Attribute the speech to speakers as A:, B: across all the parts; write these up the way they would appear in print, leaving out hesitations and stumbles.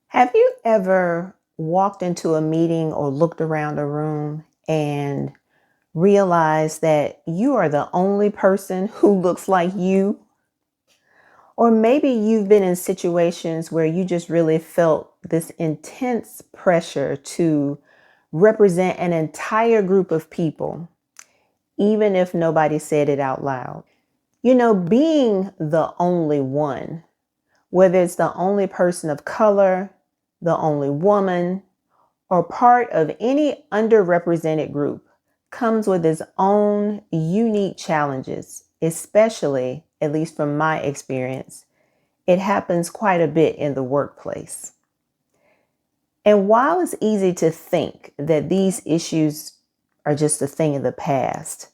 A: Have you ever walked into a meeting or looked around a room and realized that you are the only person who looks like you? Or maybe you've been in situations where you just really felt this intense pressure to represent an entire group of people, even if nobody said it out loud. Being the only one, whether it's the only person of color, the only woman, or part of any underrepresented group comes with its own unique challenges, especially, at least from my experience, it happens quite a bit in the workplace. And while it's easy to think that these issues are just a thing of the past,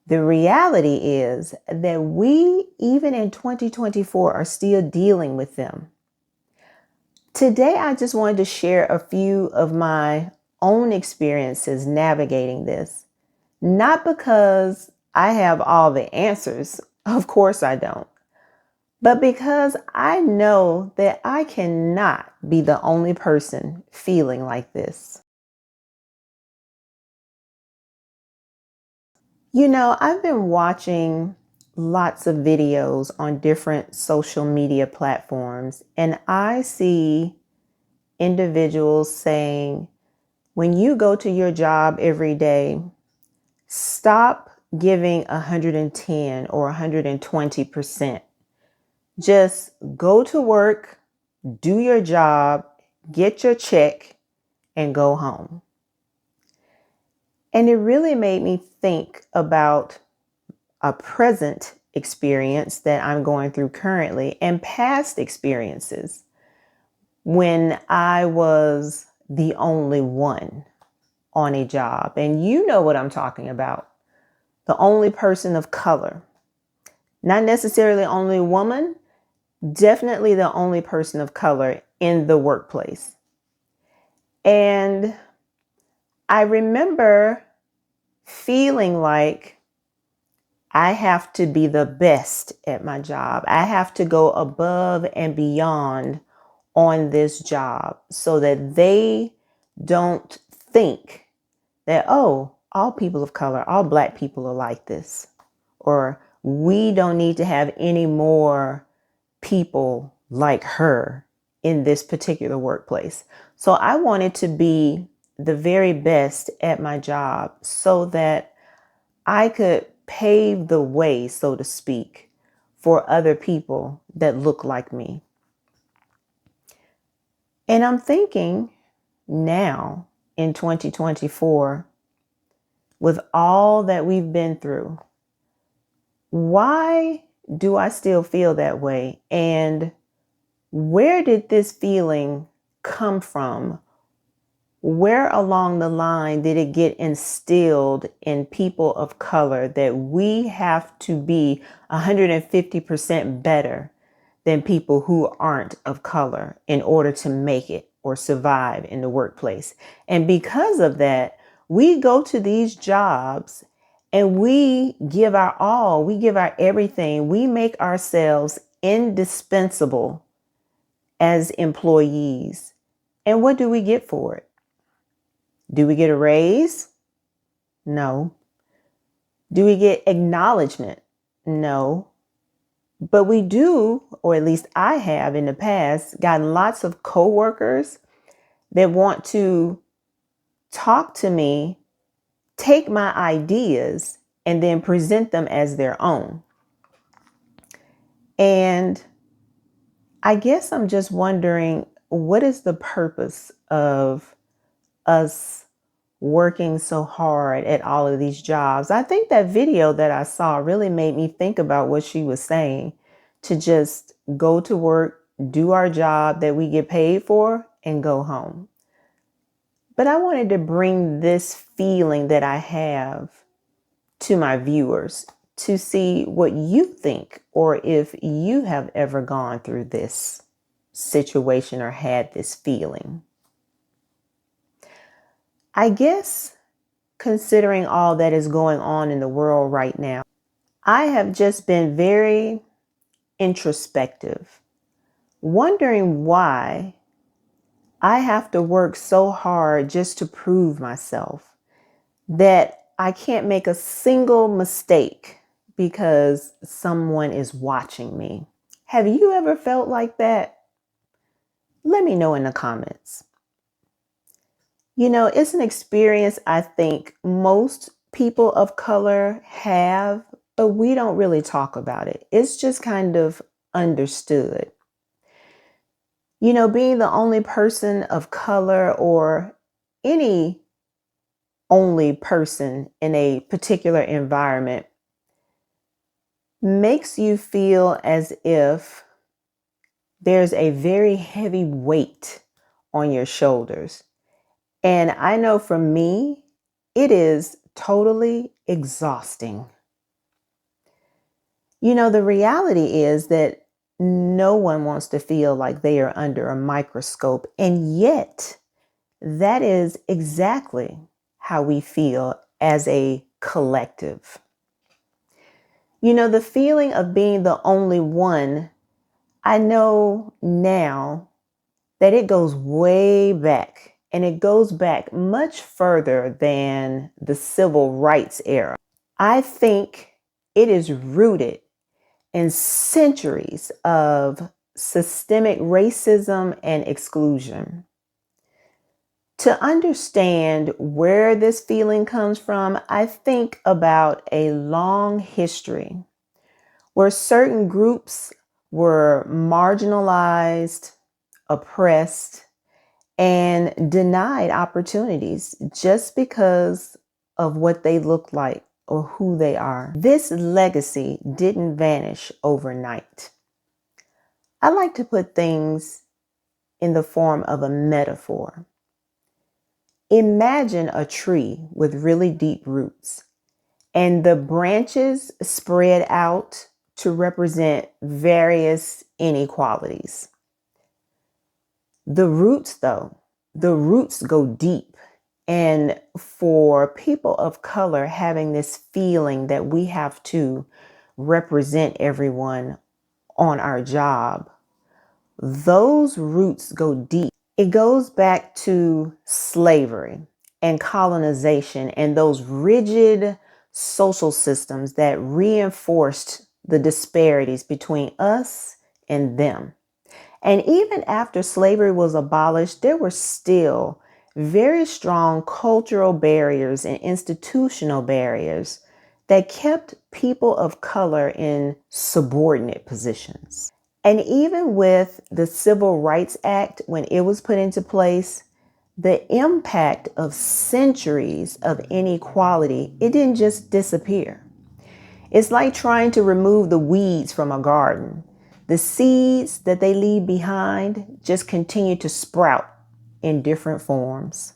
A: the reality is that we, even in 2024, are still dealing with them. Today, I just wanted to share a few of my own experiences navigating this. Not because I have all the answers, of course I don't, but because I know that I cannot be the only person feeling like this. I've been watching lots of videos on different social media platforms, and I see individuals saying, when you go to your job every day, stop giving 110 or 120%. Just go to work, do your job, get your check, and go home. And it really made me think about a present experience that I'm going through currently and past experiences when I was the only one on a job. And you know what I'm talking about. The only person of color. Not necessarily only woman, definitely the only person of color in the workplace. And I remember feeling like I have to be the best at my job. I have to go above and beyond on this job so that they don't think that, oh, all people of color, all Black people are like this. Or we don't need to have any more people like her in this particular workplace. So I wanted to be the very best at my job so that I could pave the way, so to speak, for other people that look like me. And I'm thinking now in 2024, with all that we've been through, why do I still feel that way? And where did this feeling come from? Where along the line did it get instilled in people of color that we have to be 150% better than people who aren't of color in order to make it or survive in the workplace? And because of that, we go to these jobs and we give our all, we give our everything, we make ourselves indispensable as employees. And what do we get for it? Do we get a raise? No. Do we get acknowledgement? No. But we do, or at least I have in the past, gotten lots of coworkers that want to talk to me, take my ideas, and then present them as their own. And I guess I'm just wondering, what is the purpose of us working so hard at all of these jobs? I think that video that I saw really made me think about what she was saying, to just go to work, do our job that we get paid for, and go home. But I wanted to bring this feeling that I have to my viewers to see what you think, or if you have ever gone through this situation or had this feeling. I guess, considering all that is going on in the world right now, I have just been very introspective, wondering why I have to work so hard just to prove myself that I can't make a single mistake because someone is watching me. Have you ever felt like that? Let me know in the comments. It's an experience I think most people of color have, but we don't really talk about it. It's just kind of understood. Being the only person of color or any only person in a particular environment makes you feel as if there's a very heavy weight on your shoulders. And I know for me, it is totally exhausting. The reality is that no one wants to feel like they are under a microscope. And yet, that is exactly how we feel as a collective. The feeling of being the only one, I know now that it goes way back, and it goes back much further than the civil rights era. I think it is rooted in centuries of systemic racism and exclusion. To understand where this feeling comes from, I think about a long history where certain groups were marginalized, oppressed, and denied opportunities just because of what they look like or who they are. This legacy didn't vanish overnight. I like to put things in the form of a metaphor. Imagine a tree with really deep roots, and the branches spread out to represent various inequalities. The roots go deep. And for people of color having this feeling that we have to represent everyone on our job, those roots go deep. It goes back to slavery and colonization and those rigid social systems that reinforced the disparities between us and them. And even after slavery was abolished, there were still very strong cultural barriers and institutional barriers that kept people of color in subordinate positions. And even with the Civil Rights Act, when it was put into place, the impact of centuries of inequality, it didn't just disappear. It's like trying to remove the weeds from a garden. The seeds that they leave behind just continue to sprout in different forms.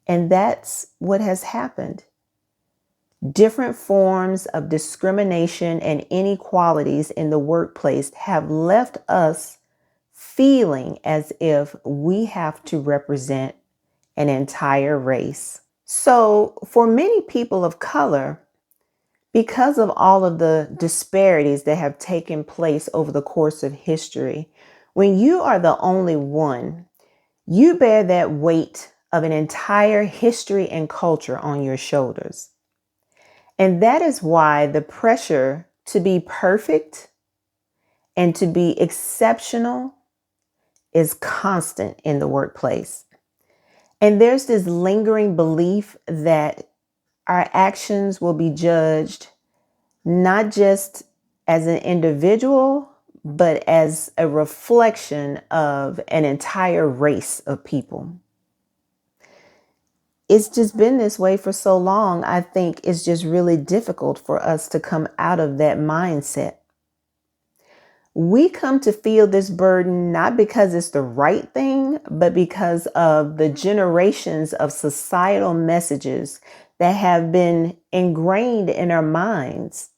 A: And that's what has happened. Different forms of discrimination and inequalities in the workplace have left us feeling as if we have to represent an entire race. So for many people of color, because of all of the disparities that have taken place over the course of history, when you are the only one, you bear that weight of an entire history and culture on your shoulders. And that is why the pressure to be perfect and to be exceptional is constant in the workplace. And there's this lingering belief that our actions will be judged not just as an individual, but as a reflection of an entire race of people. It's just been this way for so long. I think it's just really difficult for us to come out of that mindset. We come to feel this burden not because it's the right thing, but because of the generations of societal messages that have been ingrained in our minds.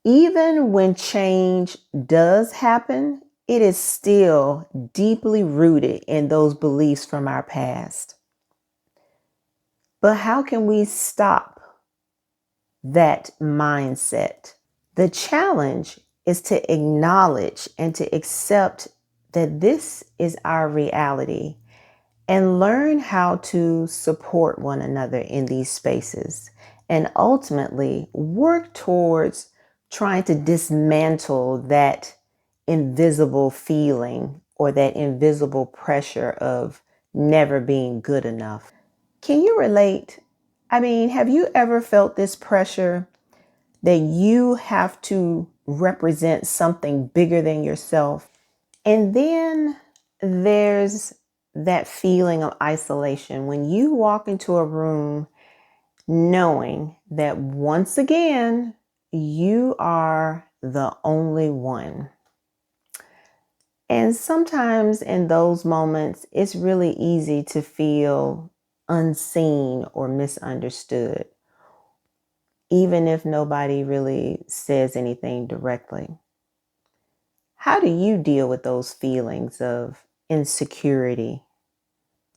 A: Even when change does happen, it is still deeply rooted in those beliefs from our past. But how can we stop that mindset? The challenge is to acknowledge and to accept that this is our reality and learn how to support one another in these spaces and ultimately work towards trying to dismantle that invisible feeling or that invisible pressure of never being good enough. Can you relate? I mean, have you ever felt this pressure that you have to represent something bigger than yourself? And then there's that feeling of isolation when you walk into a room knowing that once again, you are the only one. And sometimes in those moments, it's really easy to feel unseen or misunderstood, even if nobody really says anything directly. How do you deal with those feelings of insecurity?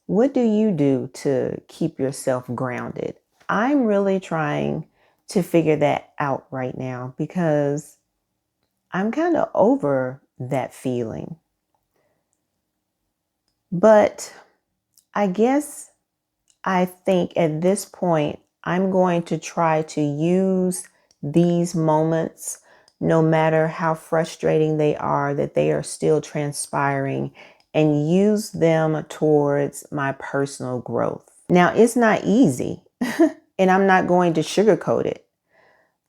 A: What do you do to keep yourself grounded? I'm really trying to figure that out right now because I'm kind of over that feeling. But I guess I think at this point, I'm going to try to use these moments, no matter how frustrating they are, that they are still transpiring, and use them towards my personal growth. Now, it's not easy, and I'm not going to sugarcoat it.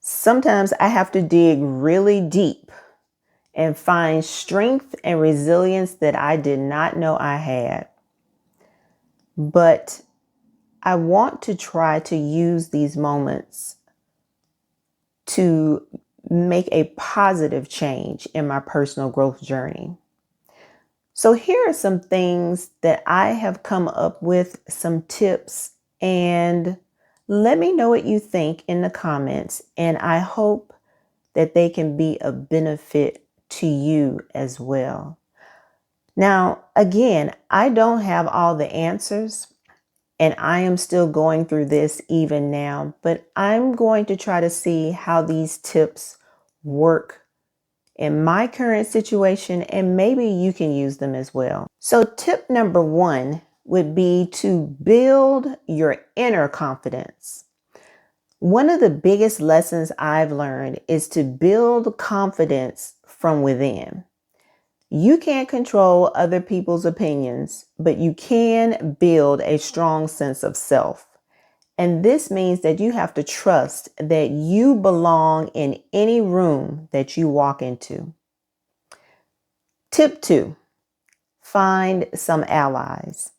A: Sometimes I have to dig really deep and find strength and resilience that I did not know I had. But I want to try to use these moments to make a positive change in my personal growth journey. So here are some things that I have come up with, some tips, and let me know what you think in the comments. And I hope that they can be a benefit to you as well. Now, again, I don't have all the answers. And I am still going through this even now, but I'm going to try to see how these tips work in my current situation, and maybe you can use them as well. So tip number 1 would be to build your inner confidence. One of the biggest lessons I've learned is to build confidence from within. You can't control other people's opinions, but you can build a strong sense of self. And this means that you have to trust that you belong in any room that you walk into. Tip 2, find some allies.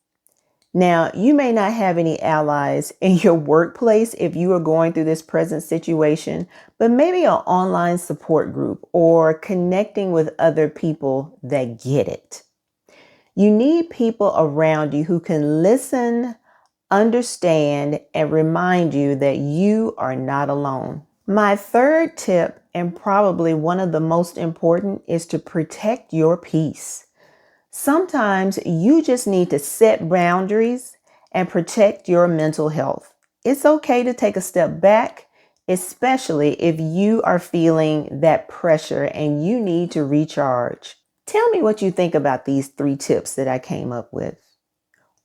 A: Now, you may not have any allies in your workplace if you are going through this present situation, but maybe an online support group or connecting with other people that get it. You need people around you who can listen, understand, and remind you that you are not alone. My third tip, and probably one of the most important, is to protect your peace. Sometimes you just need to set boundaries and protect your mental health. It's okay to take a step back, especially if you are feeling that pressure and you need to recharge. Tell me what you think about these 3 tips that I came up with.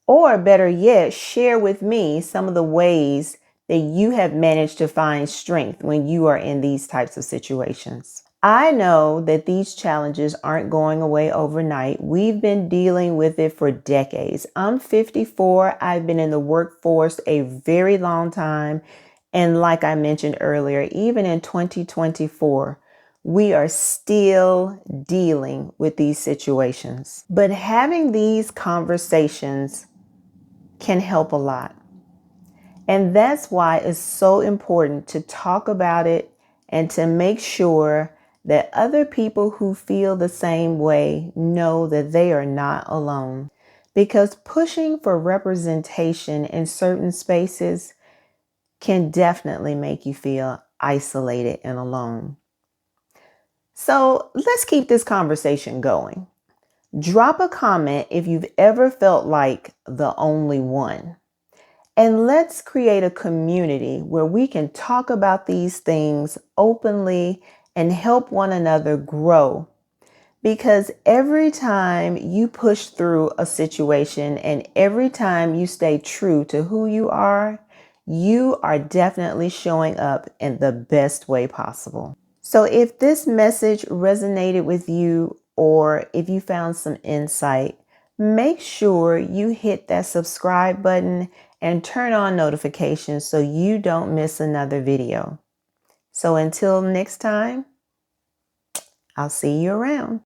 A: Or better yet, share with me some of the ways that you have managed to find strength when you are in these types of situations. I know that these challenges aren't going away overnight. We've been dealing with it for decades. I'm 54. I've been in the workforce a very long time. And like I mentioned earlier, even in 2024, we are still dealing with these situations. But having these conversations can help a lot. And that's why it's so important to talk about it and to make sure that other people who feel the same way know that they are not alone. Because pushing for representation in certain spaces can definitely make you feel isolated and alone. So let's keep this conversation going. Drop a comment if you've ever felt like the only one. And let's create a community where we can talk about these things openly and help one another grow. Because every time you push through a situation and every time you stay true to who you are definitely showing up in the best way possible. So if this message resonated with you or if you found some insight, make sure you hit that subscribe button and turn on notifications so you don't miss another video. So until next time, I'll see you around.